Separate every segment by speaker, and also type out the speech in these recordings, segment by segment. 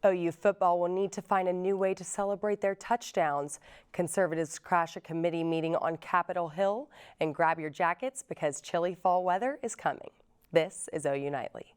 Speaker 1: OU football will need to find a new way to celebrate their touchdowns. Conservatives crash a committee meeting on Capitol Hill, and grab your jackets because chilly fall weather is coming. This is OU Nightly.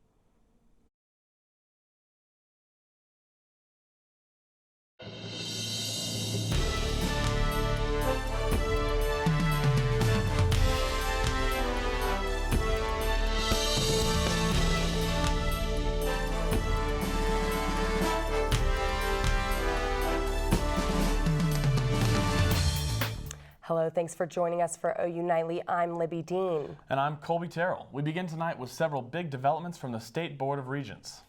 Speaker 1: Hello, thanks for joining us for OU Nightly. I'm Libbey Dean.
Speaker 2: And I'm Kolby Terrell. We begin tonight with several big developments from the State Board of Regents.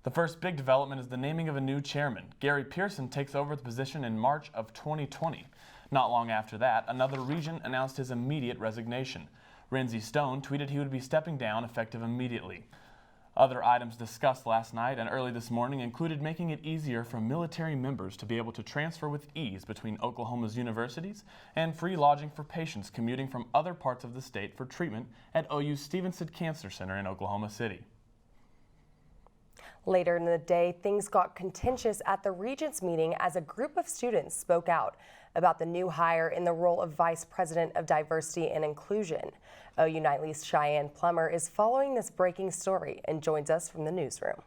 Speaker 2: The first big development is the naming of a new chairman. Gary Pearson takes over the position in March of 2020. Not long after that, another regent announced his immediate resignation. Renzi Stone tweeted he would be stepping down effective immediately. Other items discussed last night and early this morning included making it easier for military members to be able to transfer with ease between Oklahoma's universities and free lodging for patients commuting from other parts of the state for treatment at OU's Stevenson Cancer Center in Oklahoma City.
Speaker 1: Later in the day, things got contentious at the Regents meeting as a group of students spoke out about the new hire in the role of Vice President of Diversity and Inclusion. OU Nightly's Cheyenne Plummer is following this breaking story and joins us from the newsroom.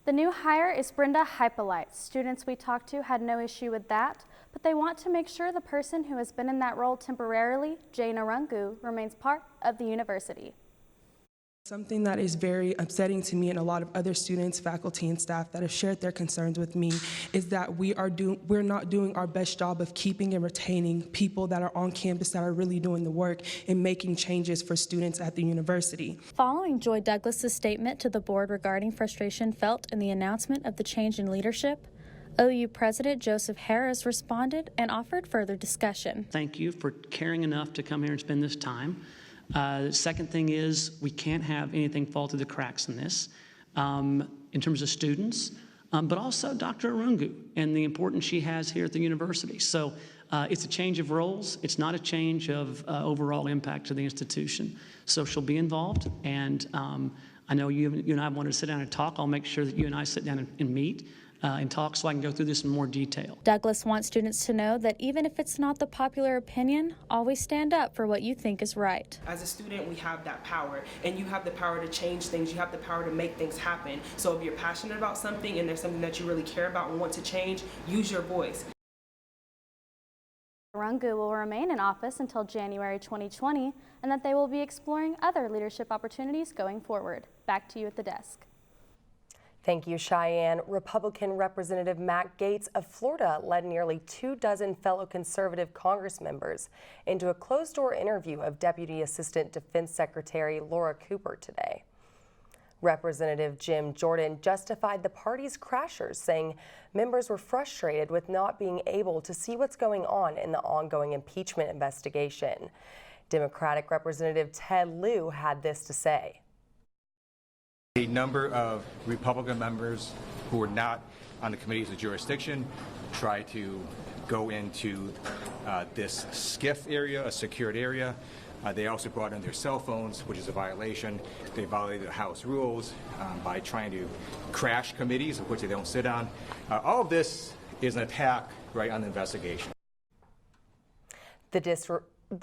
Speaker 3: The new hire is Brenda Hypolite. Students we talked to had no issue with that, but they want to make sure the person who has been in that role temporarily, Jane Arungu, remains part of the university.
Speaker 4: Something that is very upsetting to me and a lot of other students, faculty, and staff that have shared their concerns with me is that we're not doing our best job of keeping and retaining people that are on campus that are really doing the work and making changes for students at the university.
Speaker 3: Following Joy Douglas's statement to the board regarding frustration felt in the announcement of the change in leadership, OU President Joseph Harris responded and offered further discussion.
Speaker 5: Thank you for caring enough to come here and spend this time. The second thing is we can't have anything fall through the cracks in this in terms of students, but also Dr. Arungu and the importance she has here at the university. So it's a change of roles. It's not a change of overall impact to the institution. So she'll be involved, and I know you and I wanted to sit down and talk. I'll make sure that you and I sit down and meet and talk so I can go through this in more detail.
Speaker 3: Douglas wants students to know that even if it's not the popular opinion, always stand up for what you think is right.
Speaker 6: As a student, we have that power, and you have the power to change things. You have the power to make things happen. So if you're passionate about something and there's something that you really care about and want to change, use your voice.
Speaker 3: Arungu will remain in office until January 2020, and that they will be exploring other leadership opportunities going forward. Back to you at the desk.
Speaker 1: Thank you, Cheyenne. Republican Representative Matt Gaetz of Florida led nearly 24 fellow conservative Congress members into a closed-door interview of Deputy Assistant Defense Secretary Laura Cooper today. Representative Jim Jordan justified the party's crashers, saying members were frustrated with not being able to see what's going on in the ongoing impeachment investigation. Democratic Representative Ted Lieu had this to say.
Speaker 7: A number of Republican members who were not on the committee's jurisdiction tried to go into this SCIF area, a secured area. They also brought in their cell phones, which is a violation. They violated the House rules by trying to crash committees, of which they don't sit on. All of this is an attack right on the investigation.
Speaker 1: The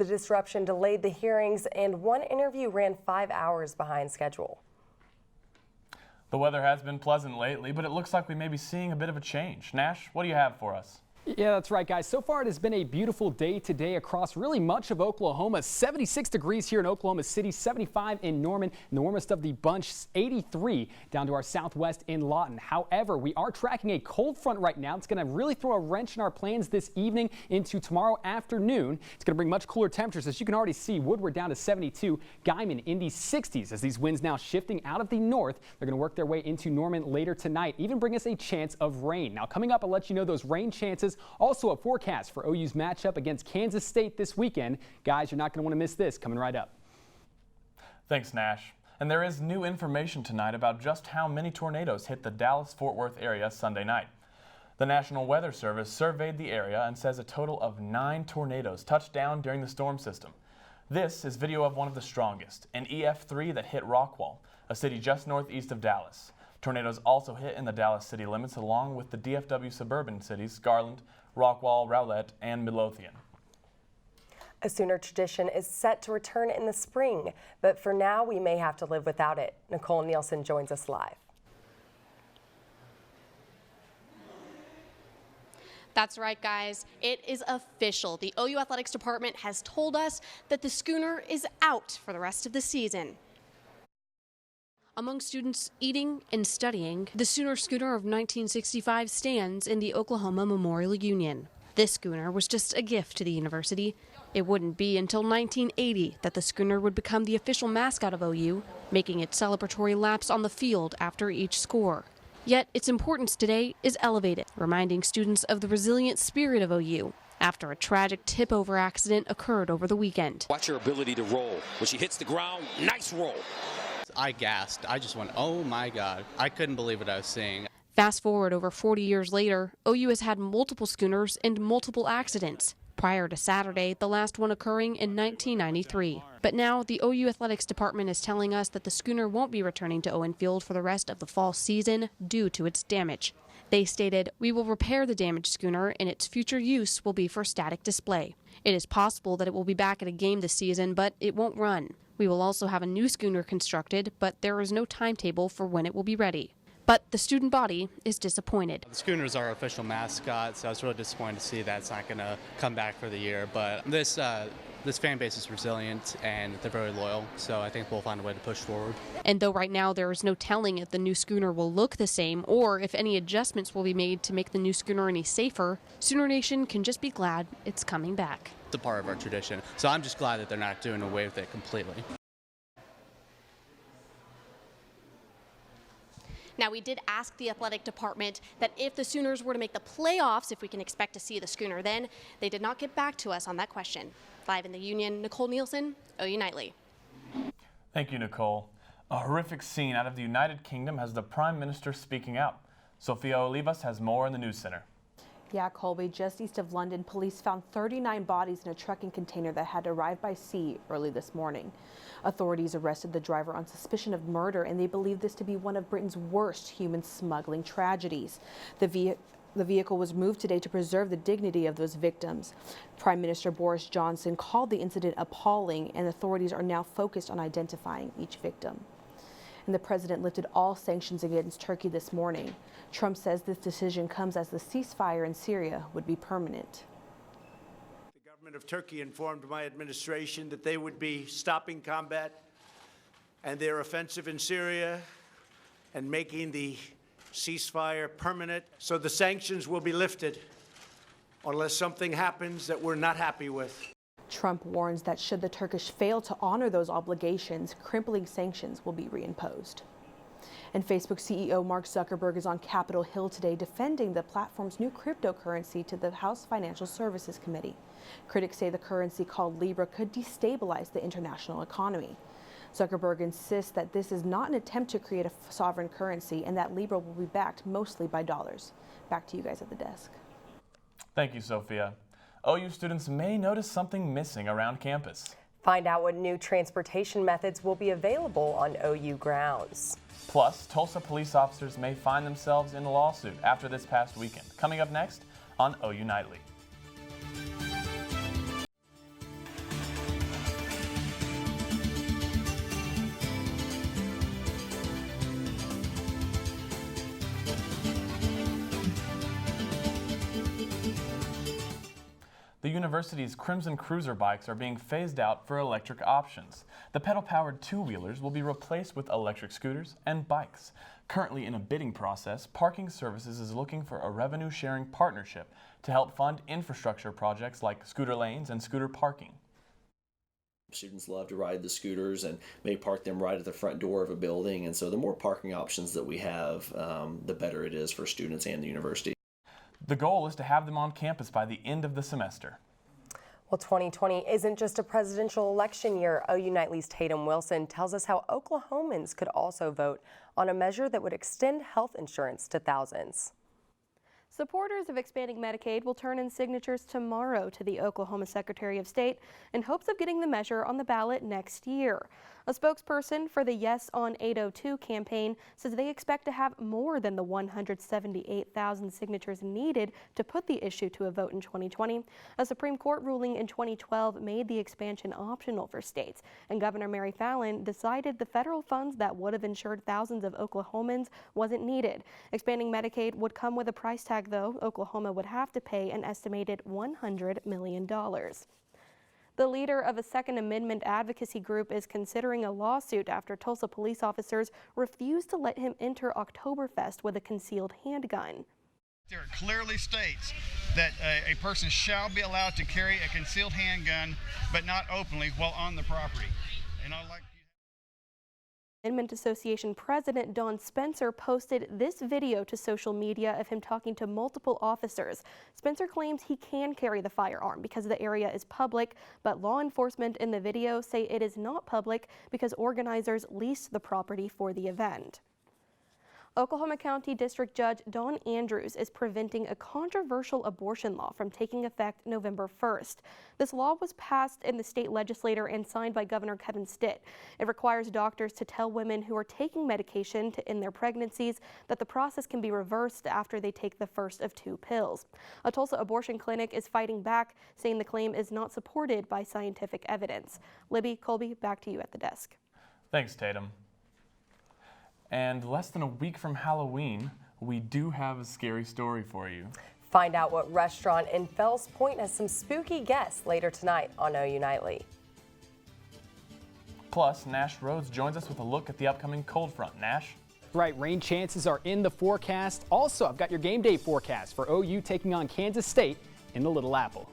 Speaker 1: disruption delayed the hearings, and one interview ran 5 hours behind schedule.
Speaker 2: The weather has been pleasant lately, but it looks like we may be seeing a bit of a change. Nash, what do you have for us?
Speaker 8: Yeah, that's right, guys. So far, it has been a beautiful day today across really much of Oklahoma. 76 degrees here in Oklahoma City, 75 in Norman, and the warmest of the bunch, 83 down to our southwest in Lawton. However, we are tracking a cold front right now. It's going to really throw a wrench in our plans this evening into tomorrow afternoon. It's going to bring much cooler temperatures. As you can already see, Woodward down to 72, Guyman in the 60s as these winds now shifting out of the north. They're going to work their way into Norman later tonight, even bring us a chance of rain. Now, coming up, I'll let you know those rain chances. Also a forecast for OU's matchup against Kansas State this weekend. Guys, you're not going to want to miss this coming right up.
Speaker 2: Thanks, Nash. And there is new information tonight about just how many tornadoes hit the Dallas-Fort Worth area Sunday night. The National Weather Service surveyed the area and says a total of 9 tornadoes touched down during the storm system. This is video of one of the strongest, an EF3 that hit Rockwall. a city just northeast of Dallas. Tornadoes also hit in the Dallas city limits along with the DFW suburban cities Garland, Rockwall, Rowlett, and Midlothian.
Speaker 1: A Sooner tradition is set to return in the spring, but for now we may have to live without it. Nicole and Nielsen joins us live.
Speaker 9: That's right, guys. It is official. The OU Athletics Department has told us that the schooner is out for the rest of the season. Among students eating and studying, the Sooner schooner of 1965 stands in the Oklahoma Memorial Union. This schooner was just a gift to the university. It wouldn't be until 1980 that the schooner would become the official mascot of OU, making its celebratory laps on the field after each score. Yet its importance today is elevated, reminding students of the resilient spirit of OU after a tragic tip-over accident occurred over the weekend.
Speaker 10: Watch her ability to roll. When she hits the ground, nice roll.
Speaker 11: I gasped. I just went, oh my God. I couldn't believe what I was seeing.
Speaker 9: Fast forward over 40 years later, OU has had multiple schooners and multiple accidents. Prior to Saturday, the last one occurring in 1993. But now the OU Athletics Department is telling us that the schooner won't be returning to Owen Field for the rest of the fall season due to its damage. They stated, "We will repair the damaged schooner and its future use will be for static display. It is possible that it will be back at a game this season, but it won't run. We will also have a new schooner constructed, but there is no timetable for when it will be ready." But the student body is disappointed.
Speaker 11: The schooner is our official mascot, so I was really disappointed to see that it's not going to come back for the year. But this fan base is resilient and they're very loyal, so I think we'll find a way to push forward.
Speaker 9: And though right now there is no telling if the new schooner will look the same or if any adjustments will be made to make the new schooner any safer, Sooner Nation can just be glad it's coming back.
Speaker 11: It's a part of our tradition, so I'm just glad that they're not doing away with it completely.
Speaker 9: Now, we did ask the athletic department that if the Sooners were to make the playoffs, if we can expect to see the schooner then. They did not get back to us on that question. Live in the Union, Nicole Nielsen, OU Nightly.
Speaker 2: Thank you, Nicole. A horrific scene out of the United Kingdom has the Prime Minister speaking out. Sofia Olivas has more in the News Center.
Speaker 12: Yeah, Kolby, just east of London, police found 39 bodies in a trucking container that had arrived by sea early this morning. Authorities arrested the driver on suspicion of murder, and they believe this to be one of Britain's worst human smuggling tragedies. The vehicle was moved today to preserve the dignity of those victims. Prime Minister Boris Johnson called the incident appalling, and authorities are now focused on identifying each victim. And the president lifted all sanctions against Turkey this morning. Trump says this decision comes as the ceasefire in Syria would be permanent.
Speaker 13: The government of Turkey informed my administration that they would be stopping combat and their offensive in Syria and making the ceasefire permanent. So the sanctions will be lifted unless something happens that we're not happy with.
Speaker 12: Trump warns that should the Turkish fail to honor those obligations, crippling sanctions will be reimposed. And Facebook CEO Mark Zuckerberg is on Capitol Hill today defending the platform's new cryptocurrency to the House Financial Services Committee. Critics say the currency called Libra could destabilize the international economy. Zuckerberg insists that this is not an attempt to create a sovereign currency and that Libra will be backed mostly by dollars. Back to you guys at the desk.
Speaker 2: Thank you, Sophia. OU students may notice something missing around campus.
Speaker 1: Find out what new transportation methods will be available on OU grounds.
Speaker 2: Plus, Tulsa police officers may find themselves in a lawsuit after this past weekend. Coming up next on OU Nightly. The university's Crimson Cruiser bikes are being phased out for electric options. The pedal-powered two-wheelers will be replaced with electric scooters and bikes. Currently in a bidding process, Parking Services is looking for a revenue-sharing partnership to help fund infrastructure projects like scooter lanes and scooter parking.
Speaker 14: Students love to ride the scooters and may park them right at the front door of a building, and so the more parking options that we have, the better it is for students and the university.
Speaker 2: The goal is to have them on campus by the end of the semester.
Speaker 1: Well, 2020 isn't just a presidential election year. OU Nightly's Taitum Wilson tells us how Oklahomans could also vote on a measure that would extend health insurance to thousands.
Speaker 15: Supporters of expanding Medicaid will turn in signatures tomorrow to the Oklahoma Secretary of State in hopes of getting the measure on the ballot next year. A spokesperson for the Yes on 802 campaign says they expect to have more than the 178,000 signatures needed to put the issue to a vote in 2020. A Supreme Court ruling in 2012 made the expansion optional for states, and Governor Mary Fallin decided the federal funds that would have insured thousands of Oklahomans wasn't needed. Expanding Medicaid would come with a price tag, though. Oklahoma would have to pay an estimated $100 million. The leader of a Second Amendment advocacy group is considering a lawsuit after Tulsa police officers refused to let him enter Oktoberfest with a concealed handgun.
Speaker 16: There it clearly states that a person shall be allowed to carry a concealed handgun, but not openly while on the property. And I'd like
Speaker 15: Amendment Association President Don Spencer posted this video to social media of him talking to multiple officers. Spencer claims he can carry the firearm because the area is public, but law enforcement in the video say it is not public because organizers leased the property for the event. Oklahoma County District Judge Dawn Andrews is preventing a controversial abortion law from taking effect November 1st. This law was passed in the state legislature and signed by Governor Kevin Stitt. It requires doctors to tell women who are taking medication to end their pregnancies that the process can be reversed after they take the first of 2 pills. A Tulsa abortion clinic is fighting back, saying the claim is not supported by scientific evidence. Libbey, Kolby, back to you at the desk.
Speaker 2: Thanks, Taitum. And less than a week from Halloween, we do have a scary story for you.
Speaker 1: Find out what restaurant in Fells Point has some spooky guests later tonight on OU Nightly.
Speaker 2: Plus, Nash Rhodes joins us with a look at the upcoming cold front. Nash?
Speaker 8: Right, rain chances are in the forecast. Also, I've got your game day forecast for OU taking on Kansas State in the Little Apple.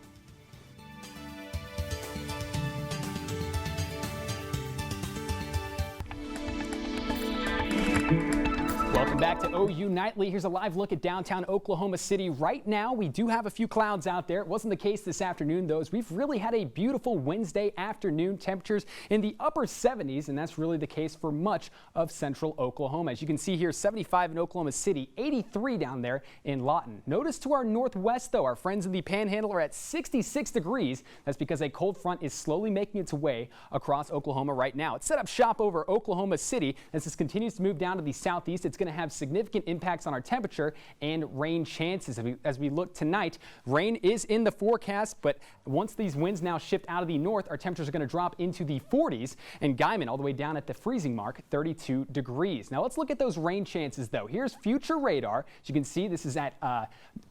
Speaker 8: Welcome back to OU Nightly. Here's a live look at downtown Oklahoma City. Right now, we do have a few clouds out there. It wasn't the case this afternoon, though, as we've really had a beautiful Wednesday afternoon. Temperatures in the upper 70s, and that's really the case for much of central Oklahoma. As you can see here, 75 in Oklahoma City, 83 down there in Lawton. Notice to our northwest, though, our friends in the Panhandle are at 66 degrees. That's because a cold front is slowly making its way across Oklahoma right now. It's set up shop over Oklahoma City. As this continues to move down to the southeast, it's going to have significant impacts on our temperature and rain chances. As we look tonight, rain is in the forecast, but once these winds now shift out of the north, our temperatures are going to drop into the 40s, and Guyman all the way down at the freezing mark, 32 degrees. Now let's look at those rain chances, though. Here's future radar. As you can see, this is at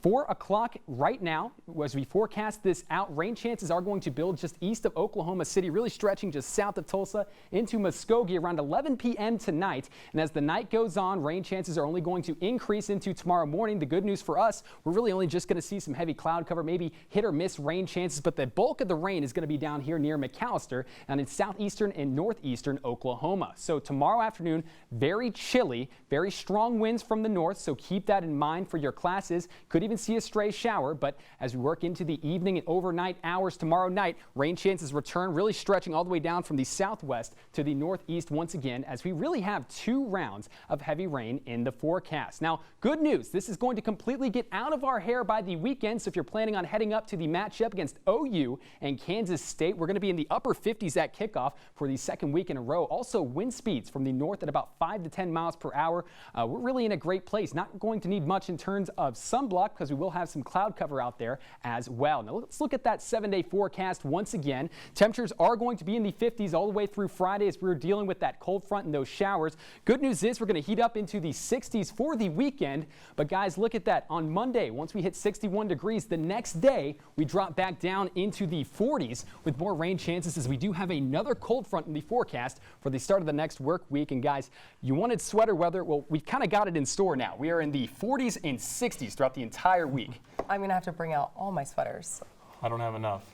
Speaker 8: 4 o'clock right now. As we forecast this out, rain chances are going to build just east of Oklahoma City, really stretching just south of Tulsa into Muskogee around 11 p.m. tonight. And as the night goes on, rain chances are only going to increase into tomorrow morning. The good news for us, we're really only just going to see some heavy cloud cover, maybe hit or miss rain chances, but the bulk of the rain is going to be down here near McAllister and in southeastern and northeastern Oklahoma. So tomorrow afternoon, very chilly, very strong winds from the north, so keep that in mind for your classes. Could even see a stray shower, but as we work into the evening and overnight hours tomorrow night, rain chances return, really stretching all the way down from the southwest to the northeast once again, as we really have 2 rounds of heavy rain in the forecast. Now, good news, this is going to completely get out of our hair by the weekend, so if you're planning on heading up to the matchup against OU and Kansas State, we're going to be in the upper 50s at kickoff for the second week in a row. Also, wind speeds from the north at about 5 to 10 miles per hour. We're really in a great place. Not going to need much in terms of sunblock because we will have some cloud cover out there as well. Now, let's look at that 7-day forecast once again. Temperatures are going to be in the 50s all the way through Friday as we're dealing with that cold front and those showers. Good news is we're going to heat up into the 60s for the weekend. But guys, look at that. On Monday, once we hit 61 degrees, the next day we drop back down into the 40s with more rain chances as we do have another cold front in the forecast for the start of the next work week. And guys, you wanted sweater weather. Well, we kind of got it in store now. We are in the 40s and 60s throughout the entire week.
Speaker 1: I'm going to have to bring out all my sweaters.
Speaker 2: I don't have enough.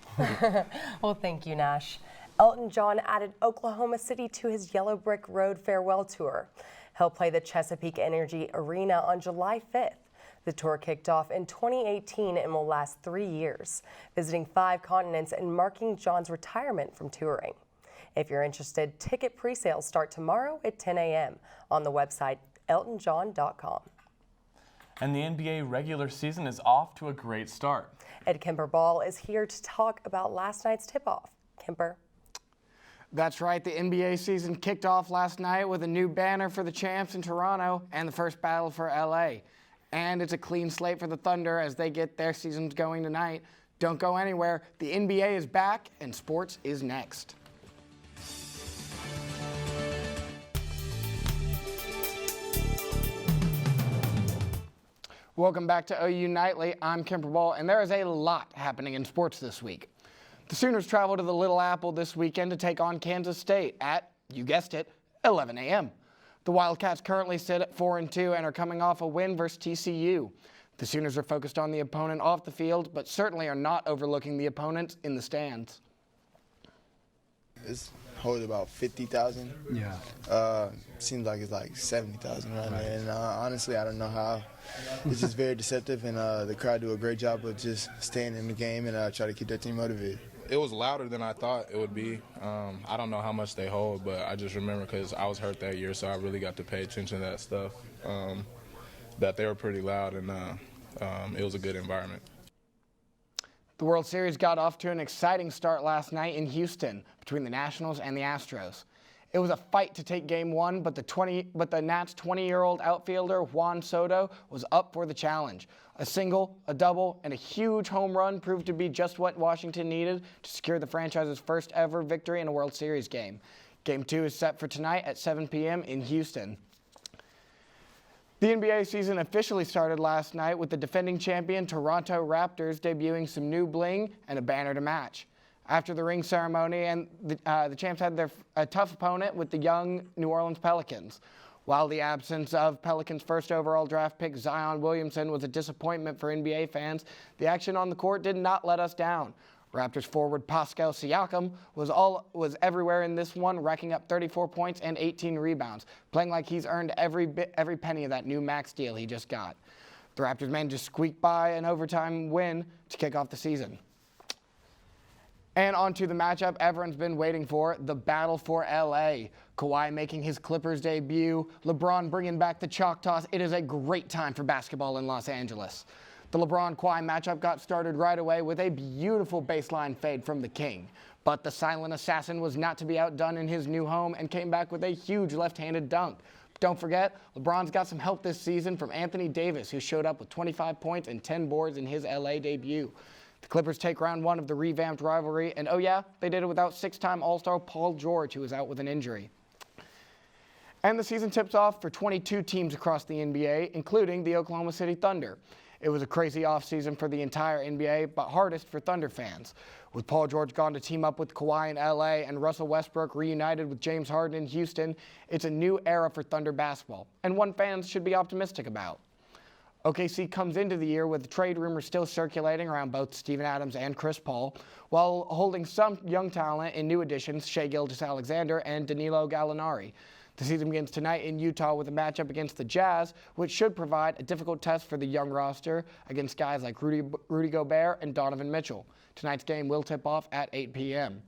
Speaker 1: Well, thank you, Nash. Elton John added Oklahoma City to his Yellow Brick Road farewell tour. He'll play the Chesapeake Energy Arena on July 5th. The tour kicked off in 2018 and will last 3 years, visiting 5 continents and marking John's retirement from touring. If you're interested, ticket pre-sales start tomorrow at 10 a.m. on the website eltonjohn.com.
Speaker 2: And the NBA regular season is off to a great start.
Speaker 1: Ed Kemper Ball is here to talk about last night's tip-off. Kemper.
Speaker 17: That's right, the NBA season kicked off last night with a new banner for the champs in Toronto and the first battle for LA. And it's a clean slate for the Thunder as they get their seasons going tonight. Don't go anywhere. The NBA is back and sports is next. Welcome back to OU Nightly. I'm Kemper Ball, and there is a lot happening in sports this week. The Sooners travel to the Little Apple this weekend to take on Kansas State at, you guessed it, 11 a.m. The Wildcats currently sit at 4-2 and are coming off a win versus TCU. The Sooners are focused on the opponent off the field, but certainly are not overlooking the opponents in the stands.
Speaker 18: It's hold about 50,000.
Speaker 17: Yeah.
Speaker 18: Seems like it's like 70,000 right now. And honestly, I don't know how. It's just very deceptive, and the crowd do a great job of just staying in the game and try to keep their team motivated.
Speaker 19: It was louder than I thought it would be. I don't know how much they hold, but I just remember because I was hurt that year, so I really got to pay attention to that stuff, that they were pretty loud, and it was a good environment.
Speaker 17: The World Series got off to an exciting start last night in Houston between the Nationals and the Astros. It was a fight to take Game 1, but the Nats' 20-year-old outfielder Juan Soto was up for the challenge. A single, a double, and a huge home run proved to be just what Washington needed to secure the franchise's first ever victory in a World Series game. Game 2 is set for tonight at 7 p.m. in Houston. The NBA season officially started last night with the defending champion Toronto Raptors debuting some new bling and a banner to match. After the ring ceremony, and the champs had a tough opponent with the young New Orleans Pelicans. While the absence of Pelicans' first overall draft pick Zion Williamson was a disappointment for NBA fans, the action on the court did not let us down. Raptors forward Pascal Siakam was everywhere in this one, racking up 34 points and 18 rebounds, playing like he's earned every penny of that new max deal he just got. The Raptors managed to squeak by an overtime win to kick off the season. And on to the matchup everyone's been waiting for, the battle for LA. Kawhi making his Clippers debut, LeBron bringing back the chalk toss. It is a great time for basketball in Los Angeles. The LeBron-Kawhi matchup got started right away with a beautiful baseline fade from the King. But the silent assassin was not to be outdone in his new home and came back with a huge left-handed dunk. Don't forget, LeBron's got some help this season from Anthony Davis, who showed up with 25 points and 10 boards in his LA debut. The Clippers take round 1 of the revamped rivalry, and oh yeah, they did it without 6-time All-Star Paul George, who was out with an injury. And the season tips off for 22 teams across the NBA, including the Oklahoma City Thunder. It was a crazy offseason for the entire NBA, but hardest for Thunder fans. With Paul George gone to team up with Kawhi in LA and Russell Westbrook reunited with James Harden in Houston, it's a new era for Thunder basketball, and one fans should be optimistic about. OKC comes into the year with trade rumors still circulating around both Steven Adams and Chris Paul, while holding some young talent in new additions Shai Gilgeous-Alexander and Danilo Gallinari. The season begins tonight in Utah with a matchup against the Jazz, which should provide a difficult test for the young roster against guys like Rudy Gobert and Donovan Mitchell. Tonight's game will tip off at 8 p.m.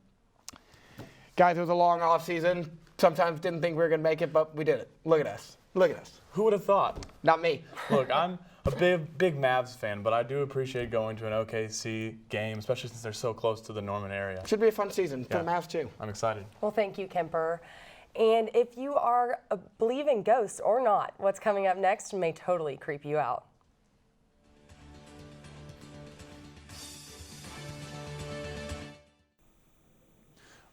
Speaker 17: Guys, it was a long offseason. Sometimes didn't think we were going to make it, but we did it. Look at us. Look at us.
Speaker 2: Who would have thought?
Speaker 17: Not me.
Speaker 2: Look, I'm a big Mavs fan, but I do appreciate going to an OKC game, especially since they're so close to the Norman area.
Speaker 17: Should be a fun season for the Mavs, too.
Speaker 2: I'm excited.
Speaker 1: Well, thank you, Kemper. And if you are believe in ghosts or not, what's coming up next may totally creep you out.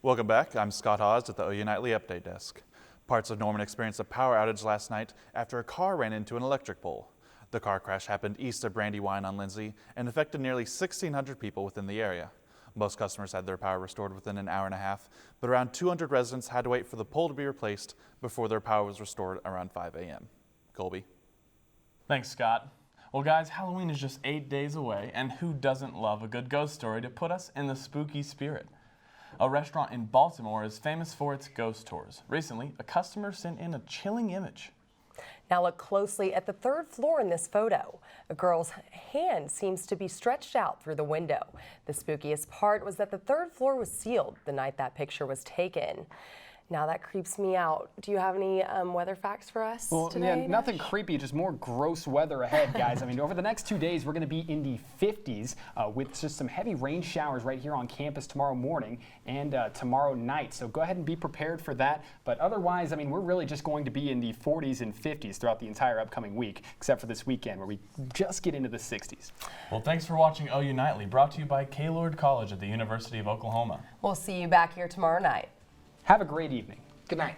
Speaker 20: Welcome back. I'm Scott Haas at the OU Nightly Update Desk. Parts of Norman experienced a power outage last night after a car ran into an electric pole. The car crash happened east of Brandywine on Lindsay and affected nearly 1,600 people within the area. Most customers had their power restored within an hour and a half, but around 200 residents had to wait for the pole to be replaced before their power was restored around 5 a.m. Kolby.
Speaker 2: Thanks, Scott. Well, guys, Halloween is just 8 days away, and who doesn't love a good ghost story to put us in the spooky spirit? A restaurant in Baltimore is famous for its ghost tours. Recently, a customer sent in a chilling image.
Speaker 1: Now look closely at the third floor in this photo. A girl's hand seems to be stretched out through the window. The spookiest part was that the third floor was sealed the night that picture was taken. Now that creeps me out. Do you have any weather facts for us
Speaker 8: Well,
Speaker 1: today?
Speaker 8: yeah, nothing creepy, just more gross weather ahead, guys. I mean, over the next 2 days, we're going to be in the 50s with just some heavy rain showers right here on campus tomorrow morning and tomorrow night. So go ahead and be prepared for that. But otherwise, I mean, we're really just going to be in the 40s and 50s throughout the entire upcoming week, except for this weekend where we just get into the 60s.
Speaker 2: Well, thanks for watching OU Nightly, brought to you by Gaylord College at the University of Oklahoma.
Speaker 1: We'll see you back here tomorrow night.
Speaker 8: Have a great evening.
Speaker 17: Good night.